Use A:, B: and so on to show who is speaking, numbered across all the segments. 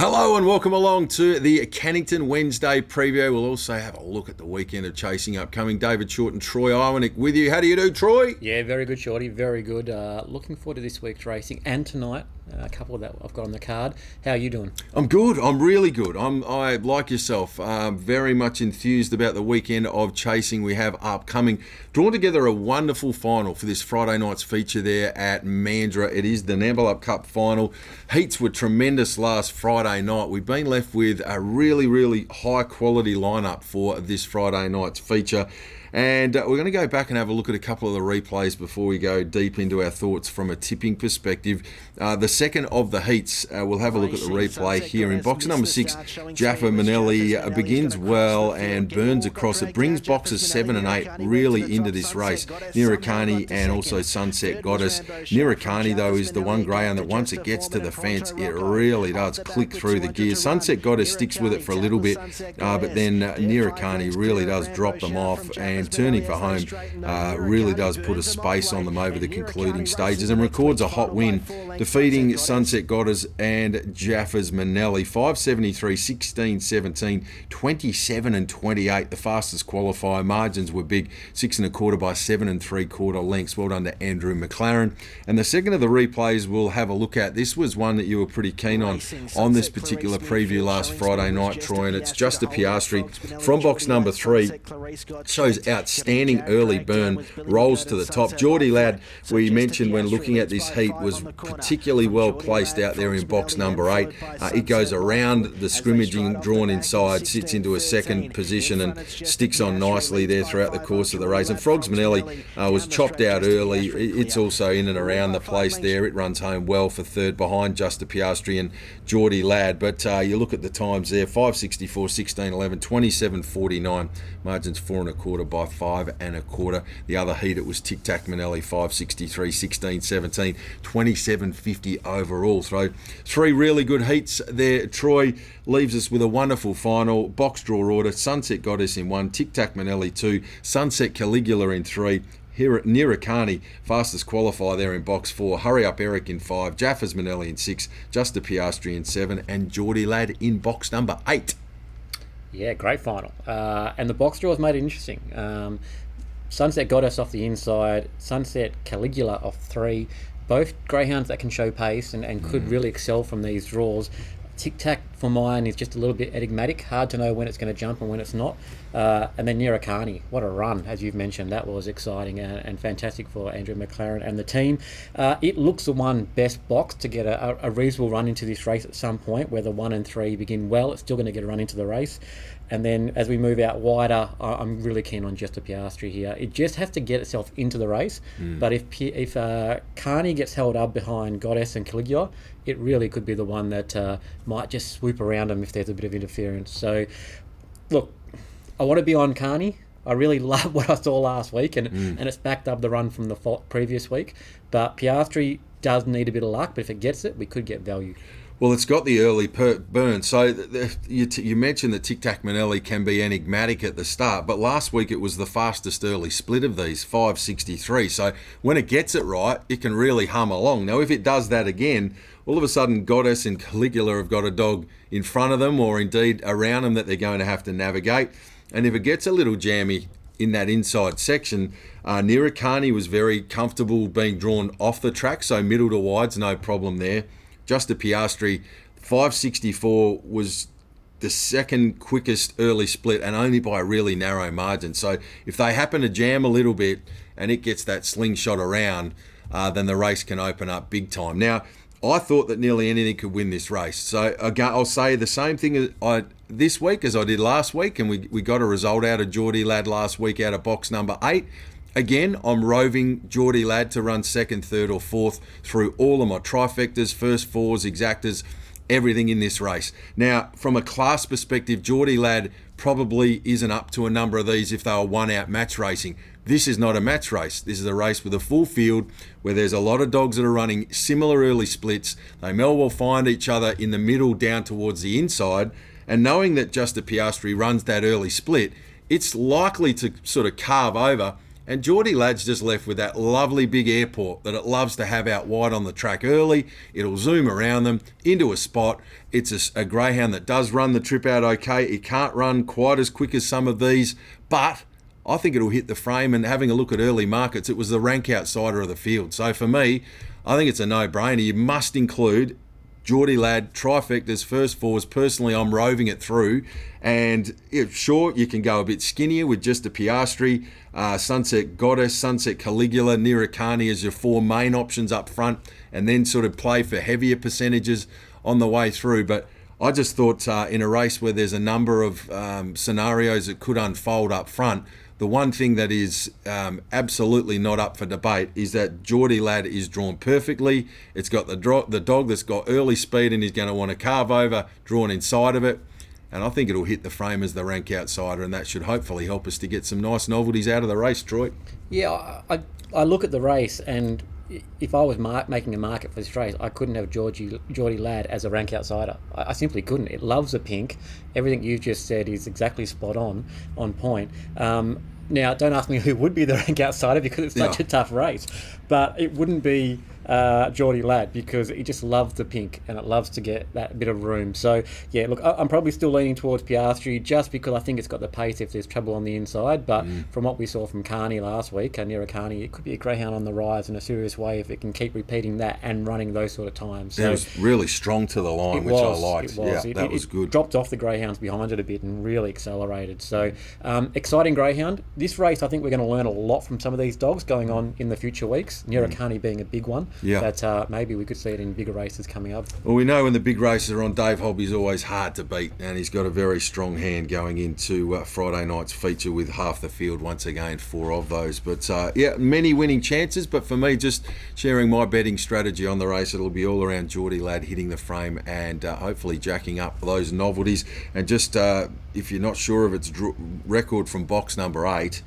A: Hello and welcome along to the Cannington Wednesday preview. We'll also have a look at the weekend of chasing upcoming. David Shortte and Troy Iwanyk with you. How do you do, Troy?
B: Yeah, very good, Shorty. Very good. Looking forward to this week's racing and tonight. A couple that I've got on the card. How are you doing?
A: I'm good. I'm really good. I like yourself, very much enthused about the weekend of chasing we have upcoming. Drawn together a wonderful final for this Friday night's feature there at Mandurah. It is the Nambeelup Cup Final. Heats were tremendous last Friday night. We've been left with a really, really high quality lineup for this Friday night's feature. And we're going to go back and have a look at a couple of the replays before we go deep into our thoughts from a tipping perspective. The second of the heats, we'll have a look at the replay here. In box number 6, Jaffa Manelli begins well and burns across. It brings boxes 7 and 8 really into this race. Nirakani and also Sunset Goddess. Nirakani, though, is the one greyhound that once it gets to the fence, it really does click through the gears. Sunset Goddess sticks with it for a little bit, but then Nirakani really does drop them off, and turning for home really does put a space on them over the concluding stages and records a hot win, defeating Sunset Goddess and Jaffa's Manelli. 573, 16, 17, 27 and 28, the fastest qualifier. Margins were big, 6 1/4 by 7 3/4 lengths. Well done to Andrew McLaren. And the second of the replays we'll have a look at, this was one that you were pretty keen on this particular preview last Friday night, Troy, and it's Just a Piastri from box number 3. Shows outstanding early burn, rolls to the top. Geordie Ladd, we mentioned when looking at this heat, was particularly well placed out there in box number 8. It goes around the scrimmaging, drawn inside, sits into a second position and sticks on nicely there throughout the course of the race. And Frogs Manelli was chopped out early. It's also in and around the place there. It runs home well for third behind Just a Piastri and Geordie Ladd. But you look at the times there, 564, 16, 11, 27, 49. Margins 4 1/4 by 5 1/4. The other heat, it was Tic Tac Manelli, 563, 16, 17, 27.50 overall. So 3 really good heats there. Troy leaves us with a wonderful final. Box draw order, Sunset Goddess in 1, Tic Tac Manelli 2, Sunset Caligula in 3, Nirakani, fastest qualifier there in box 4, Hurry Up Eric in 5, Jaffa's Manelli in 6, Just a Piastri in 7, and Geordie Ladd in box number 8.
B: Yeah, great final. And the box draws made it interesting. Sunset Goddess off the inside, Sunset Caligula off 3. Both greyhounds that can show pace and could really excel from these draws. Tic Tac for mine is just a little bit enigmatic. Hard to know when it's going to jump and when it's not. And then Nirakani, what a run, as you've mentioned. That was exciting and fantastic for Andrew McLaren and the team. It looks the one best box to get a reasonable run into this race at some point, where the 1 and 3 begin well. It's still going to get a run into the race. And then as we move out wider, I'm really keen on Just a Piastri here. It just has to get itself into the race. But if Carney gets held up behind Goddess and Caligula, it really could be the one that might just swoop around him if there's a bit of interference. So, look, I want to be on Carney. I really love what I saw last week, and it's backed up the run from the previous week. But Piastri does need a bit of luck, but if it gets it, we could get value.
A: Well, it's got the early burn. So you mentioned that Tic Tac Manelli can be enigmatic at the start, but last week it was the fastest early split of these, 563. So when it gets it right, it can really hum along. Now, if it does that again, all of a sudden Goddess and Caligula have got a dog in front of them, or indeed around them, that they're going to have to navigate. And if it gets a little jammy in that inside section, Nirakani was very comfortable being drawn off the track, so middle to wide's no problem there. Just a Piastri, 564 was the second quickest early split, and only by a really narrow margin. So if they happen to jam a little bit and it gets that slingshot around, then the race can open up big time. Now, I thought that nearly anything could win this race. So I'll say the same thing this week as I did last week, and we got a result out of Geordie Ladd last week out of box number 8. Again, I'm roving Geordie Ladd to run 2nd, 3rd or 4th through all of my trifectas, first fours, exactas, everything in this race. Now, from a class perspective, Geordie Ladd probably isn't up to a number of these if they were one-out match racing. This is not a match race. This is a race with a full field where there's a lot of dogs that are running similar early splits. They may well find each other in the middle down towards the inside, and knowing that Just a Piastri runs that early split, it's likely to sort of carve over And Geordie Ladd's just left with that lovely big airport that it loves to have out wide on the track early. It'll zoom around them into a spot. It's a greyhound that does run the trip out okay. It can't run quite as quick as some of these, but I think it'll hit the frame. And having a look at early markets, it was the rank outsider of the field. So for me, I think it's a no-brainer. You must include Geordie Ladd, trifectas, first fours. Personally, I'm roving it through. And sure, you can go a bit skinnier with just a Piastri, Sunset Goddess, Sunset Caligula, Nirikani as your four main options up front, and then sort of play for heavier percentages on the way through. But I just thought in a race where there's a number of scenarios that could unfold up front, the one thing that is absolutely not up for debate is that Geordie Ladd is drawn perfectly. It's got the dog that's got early speed and is going to want to carve over, drawn inside of it. And I think it'll hit the frame as the rank outsider, and that should hopefully help us to get some nice novelties out of the race, Troy.
B: Yeah, I look at the race, and if I was making a market for this race, I couldn't have Geordie Ladd as a rank outsider. I simply couldn't. It loves the pink. Everything you've just said is exactly spot on point. Now, don't ask me who would be the rank outsider because it's such a tough race, but it wouldn't be Geordie Ladd because it just loves the pink and it loves to get that bit of room. So, yeah, look, I'm probably still leaning towards Piastri just because I think it's got the pace if there's trouble on the inside. But from what we saw from Carney last week, Nira Carney, it could be a greyhound on the rise in a serious way if it can keep repeating that and running those sort of times. So
A: it was really strong to the line, which I liked. That was good.
B: It dropped off the greyhounds behind it a bit and really accelerated. So, exciting greyhound. This race, I think we're going to learn a lot from some of these dogs going on in the future weeks. Nira Carney being a big one.
A: Yeah.
B: That maybe we could see it in bigger races coming up.
A: Well, we know when the big races are on, Dave Hobby's always hard to beat, and he's got a very strong hand going into Friday night's feature with half the field, once again, 4 of those. But many winning chances, but for me, just sharing my betting strategy on the race, it'll be all around Geordie Ladd hitting the frame and hopefully jacking up those novelties. And just if you're not sure of its record from box number 8,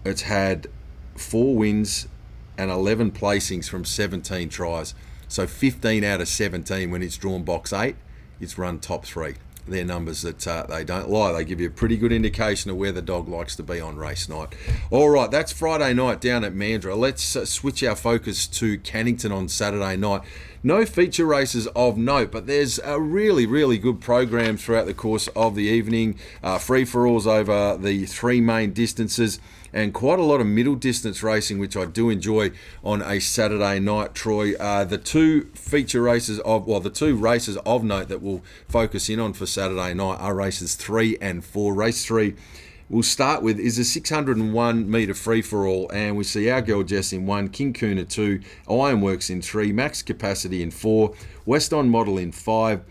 A: it's had 4 wins and 11 placings from 17 tries. So 15 out of 17 when it's drawn box 8, it's run top 3. They're numbers that they don't lie. They give you a pretty good indication of where the dog likes to be on race night. All right, that's Friday night down at Mandurah. Let's switch our focus to Cannington on Saturday night. No feature races of note, but there's a really, really good program throughout the course of the evening. Free-for-alls over the 3 main distances and quite a lot of middle distance racing, which I do enjoy on a Saturday night, Troy. The 2 races of note that we'll focus in on for Saturday night are races 3 and 4. Race 3 we'll start with is a 601 metre free-for-all, and we see Our Girl Jess in 1, King Kuna 2, Ironworks in 3, Max Capacity in 4, West On Model in 5,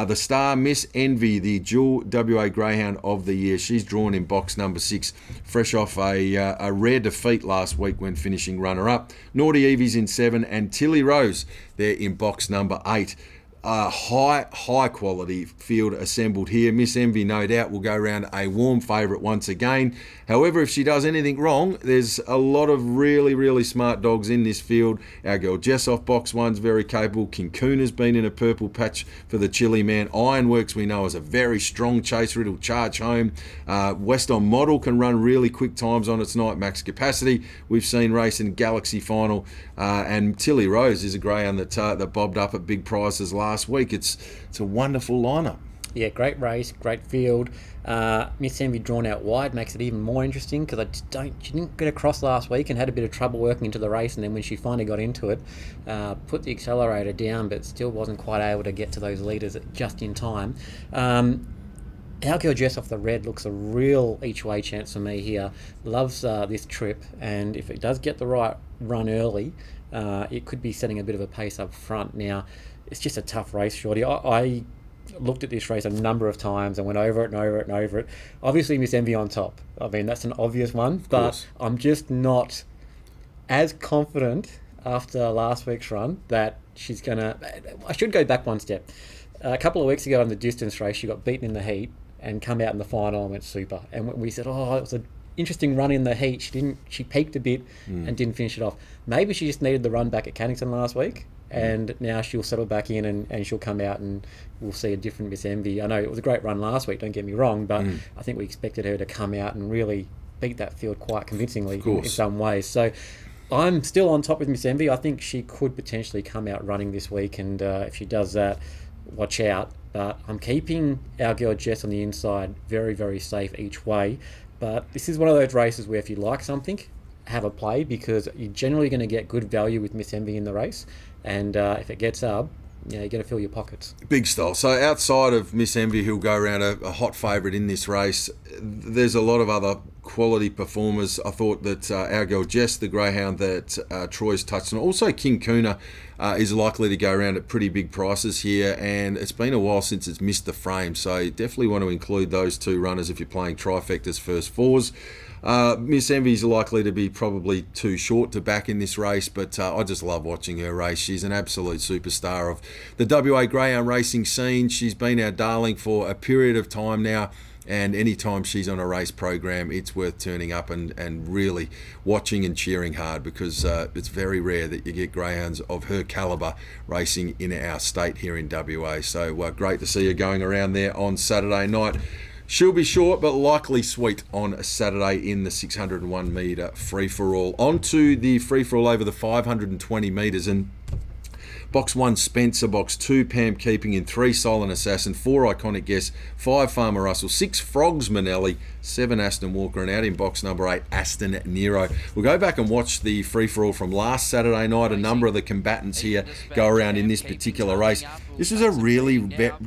A: the star Miss Envy, the dual WA Greyhound of the Year. She's drawn in box number 6, fresh off a rare defeat last week when finishing runner-up. Naughty Evie's in 7, and Tilly Rose, they're in box number 8. High quality field assembled here. Miss Envy, no doubt, will go around a warm favourite once again. However, if she does anything wrong, there's a lot of really, really smart dogs in this field. Our Girl Jess off box 1's very capable. King Kuna's been in a purple patch for the Chili Man. Ironworks we know is a very strong chaser. It'll charge home. West On Model can run really quick times on its night. Max Capacity we've seen race in Galaxy Final. And Tilly Rose is a greyhound that bobbed up at big prices last week. It's a wonderful lineup.
B: Yeah, great race, great field. Miss Envy drawn out wide makes it even more interesting because she didn't get across last week and had a bit of trouble working into the race, and then when she finally got into it, put the accelerator down but still wasn't quite able to get to those leaders just in time. Our Girl Jess off the red looks a real each-way chance for me here. Loves this trip, and if it does get the right run early, it could be setting a bit of a pace up front. Now, it's just a tough race, Shorty. I looked at this race a number of times and went over it and over it and over it. Obviously, Miss Envy on top. I mean, that's an obvious one, but I'm just not as confident after last week's run that she's going to... I should go back one step. A couple of weeks ago in the distance race, she got beaten in the heat and come out in the final and went super. And we said, it was an interesting run in the heat. She peaked a bit and didn't finish it off. Maybe she just needed the run back at Cannington last week, and now she'll settle back in and she'll come out and we'll see a different Miss Envy. I know it was a great run last week, don't get me wrong, but I think we expected her to come out and really beat that field quite convincingly in some ways. So I'm still on top with Miss Envy. I think she could potentially come out running this week, and if she does that, watch out. But I'm keeping our girl Jess on the inside very, very safe each way. But this is one of those races where if you like something, have a play, because you're generally going to get good value with Miss Envy in the race. And if it gets up, you're going to fill your pockets.
A: Big style. So outside of Miss Envy, who'll go around a hot favourite in this race, there's a lot of other quality performers. I thought that our girl Jess, the greyhound that Troy's touched on, also King Kuna is likely to go around at pretty big prices here, and it's been a while since it's missed the frame, so you definitely want to include those two runners if you're playing trifectas first fours. Miss Envy's likely to be probably too short to back in this race, but I just love watching her race. She's an absolute superstar of the WA greyhound racing scene. She's been our darling for a period of time now, and anytime she's on a race program, it's worth turning up and really watching and cheering hard, because it's very rare that you get greyhounds of her calibre racing in our state here in WA. So great to see her going around there on Saturday night. She'll be short, but likely sweet on a Saturday in the 601 metre free-for-all. On to the free-for-all over the 520 metres, and box 1, Spencer. Box 2, Pam Keeping in. 3, Silent Assassin. 4, Iconic Guess. 5, Farmer Russell. 6, Frogs Manelli. 7, Aston Walker. And out in box number 8, Aston Nero. We'll go back and watch the free-for-all from last Saturday night. A number of the combatants here go around in this particular race. This was a really,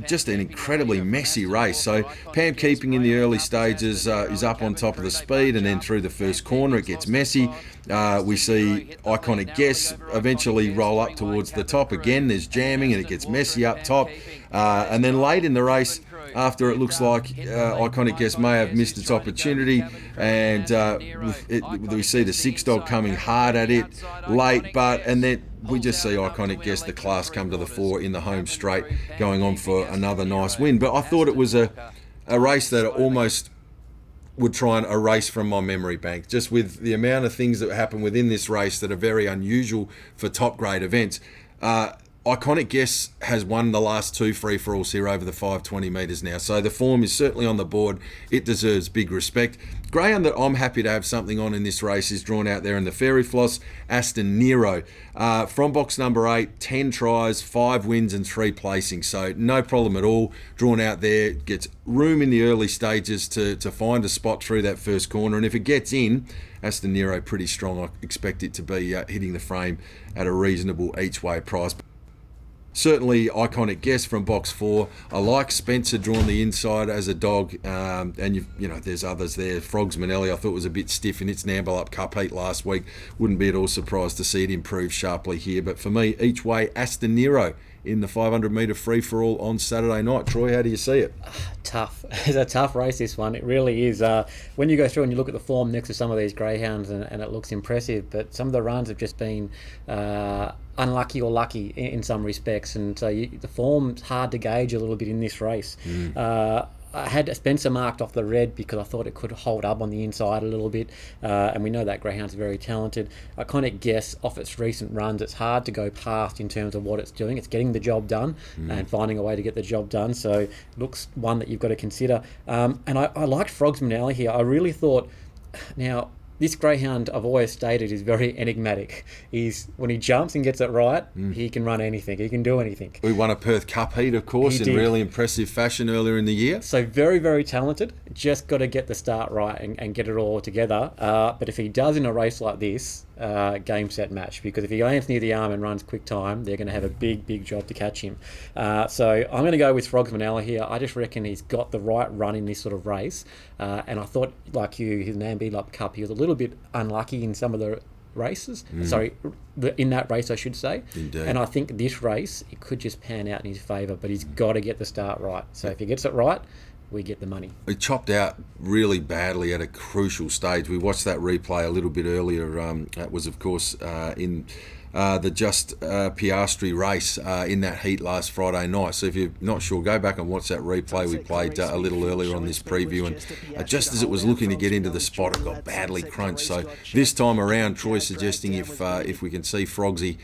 A: just an incredibly messy race. So Pam Keeping in the early stages is up on top of the speed, and then through the first corner it gets messy. We see Iconic Guess eventually roll up towards the top again. There's jamming and it gets messy up top. And then late in the race, after it looks like Iconic Guess may have missed its opportunity, and we see the 6 dog coming hard at it late, and then we just see Iconic Guess, the class, come to the fore in the home straight, going on for another nice win. But I thought it was a race that almost would try and erase from my memory bank, just with the amount of things that happen within this race that are very unusual for top grade events. Iconic Guess has won the last 2 free-for-alls here over the 520 metres now, so the form is certainly on the board. It deserves big respect. Greyhound that I'm happy to have something on in this race is drawn out there in the Fairy Floss, Aston Nero. From box number 8, 10 tries, 5 wins and 3 placings, so no problem at all. Drawn out there, gets room in the early stages to find a spot through that first corner, and if it gets in, Aston Nero pretty strong. I expect it to be hitting the frame at a reasonable each-way price. Certainly Iconic Guess from box 4. I like Spencer drawn the inside as a dog, and you know there's others there. Frogs Manelli I thought was a bit stiff in its Nambeelup Cup heat last week. Wouldn't be at all surprised to see it improve sharply here. But for me, each way, Aston Nero in the 500 metre free-for-all on Saturday night. Troy, how do you see it?
B: Tough. It's a tough race, this one. It really is. When you go through and you look at the form next to some of these greyhounds, and it looks impressive, but some of the runs have just been unlucky or lucky in some respects, and so the form's hard to gauge a little bit in this race. I had Spencer marked off the red because I thought it could hold up on the inside a little bit, and we know that greyhound's very talented. Iconic Guess, off its recent runs, it's hard to go past in terms of what it's doing. It's getting the job done and finding a way to get the job done, so looks one that you've got to consider. And I liked Frogs Manelli here. I really thought, now, this greyhound, I've always stated, is very enigmatic. When he jumps and gets it right, he can run anything. He can do anything.
A: We won a Perth Cup heat, of course, in really impressive fashion earlier in the year.
B: So very, very talented. Just got to get the start right and get it all together. But if he does in a race like this, game, set, match. Because if he lands near the arm and runs quick time, they're going to have a big, big job to catch him. So I'm going to go with Frogs Manella here. I just reckon he's got the right run in this sort of race. And I thought, like you, his Nambeelup Cup, he was a little bit unlucky in some of the races. In that race, I should say.
A: Indeed.
B: And I think this race, it could just pan out in his favour, but he's got to get the start right. So if he gets it right, we get the money.
A: He chopped out really badly at a crucial stage. We watched that replay a little bit earlier. That was, of course, in the Just Piastri race in that heat last Friday night. So if you're not sure, go back and watch that replay. We played a little earlier on this preview, and just as it was looking to get into the spot, it got badly crunched. So this time around, Troy's suggesting if we can see Frogsy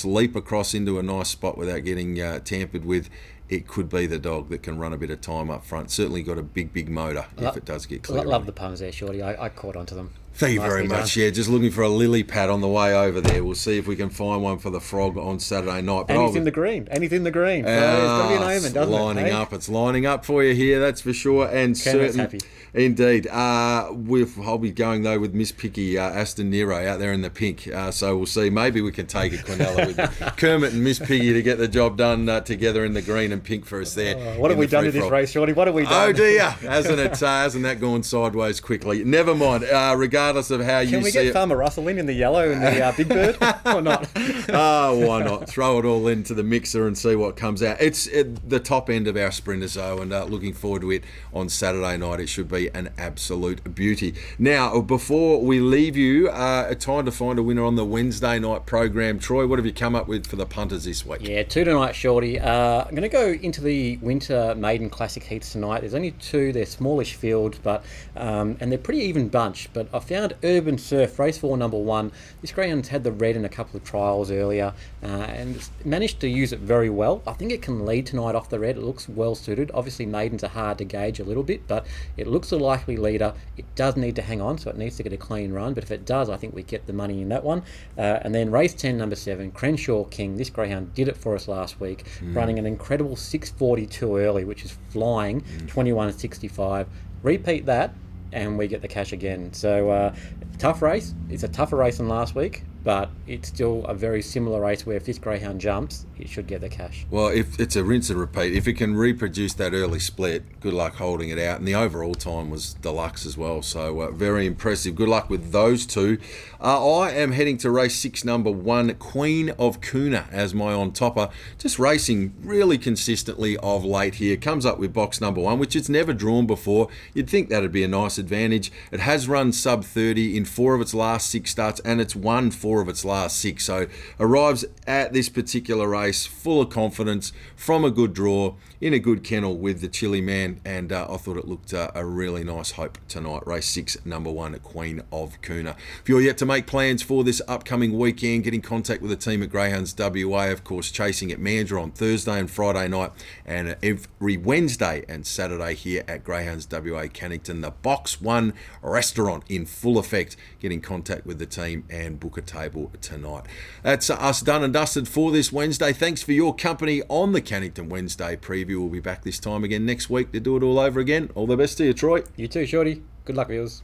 A: leap across into a nice spot without getting tampered with it could be the dog that can run a bit of time up front. Certainly got a big motor if it does get clear.
B: Love the puns there, Shorty. I caught onto them.
A: Thank you very much. Yeah, just looking for a lily pad on the way over there. We'll see if we can find one for the Frog on Saturday night. But
B: and he's in the green. So it's got to be an omen, doesn't
A: it? It's lining up for you here, that's for sure. And
B: happy.
A: Indeed. I'll be going, though, with Miss Picky, Aston Nero, out there in the pink. So we'll see. Maybe we can take a Quinella with Kermit and Miss Piggy to get the job done together in the green and pink for us there.
B: What have we done to this race, Shorty? What have we done?
A: Oh, dear. Hasn't that gone sideways quickly? Never mind. Regardless of how you see it.
B: Can we get Farmer Russell in the yellow and the Big Bird or not?
A: Why not? Throw it all into the mixer and see what comes out. It's the top end of our sprinters, though, and looking forward to it on Saturday night. It should be an absolute beauty. Now, before we leave you, time to find a winner on the Wednesday night program. Troy, what have you come up with for the punters this week?
B: Yeah, 2 tonight, Shorty. I'm going to go into the Winter Maiden Classic heats tonight. There's only 2. They're smallish fields, but and they're pretty even bunch. But I found Urban Surf, race 4, number 1. This greyhound's had the red in a couple of trials earlier and managed to use it very well. I think it can lead tonight off the red. It looks well suited. Obviously, maidens are hard to gauge a little bit, but it looks a likely leader. It does need to hang on, so it needs to get a clean run. But if it does, I think we get the money in that one. And then race 10, number 7, Crenshaw King. This greyhound did it for us last week, running an incredible 6:42 early, which is flying, 21:65. Repeat that, and we get the cash again. So tough race. It's a tougher race than last week, but it's still a very similar race where if this greyhound jumps, it should get the cash.
A: Well, if it's a rinse and repeat, if it can reproduce that early split, good luck holding it out. And the overall time was deluxe as well, so very impressive. Good luck with those 2. I am heading to race 6, number 1, Queen of Kuna, as my on-topper. Just racing really consistently of late here. Comes up with box number 1, which it's never drawn before. You'd think that'd be a nice advantage. It has run sub 30 in 4 of its last 6 starts, and it's won 4 of its last 6. So arrives at this particular race full of confidence from a good draw in a good kennel with the Chili Man, and I thought it looked a really nice hope tonight. Race 6, number 1, Queen of Kuna. If you're yet to make plans for this upcoming weekend, get in contact with the team at Greyhounds WA, of course, chasing at Mandurah on Thursday and Friday night, and every Wednesday and Saturday here at Greyhounds WA Cannington. The Box 1 restaurant in full effect. Get in contact with the team and book a table tonight. That's us done and dusted for this Wednesday. Thanks for your company on the Cannington Wednesday preview. We'll be back this time again next week to do it all over again. All the best to you, Troy.
B: You too, Shorty. Good luck, viewers.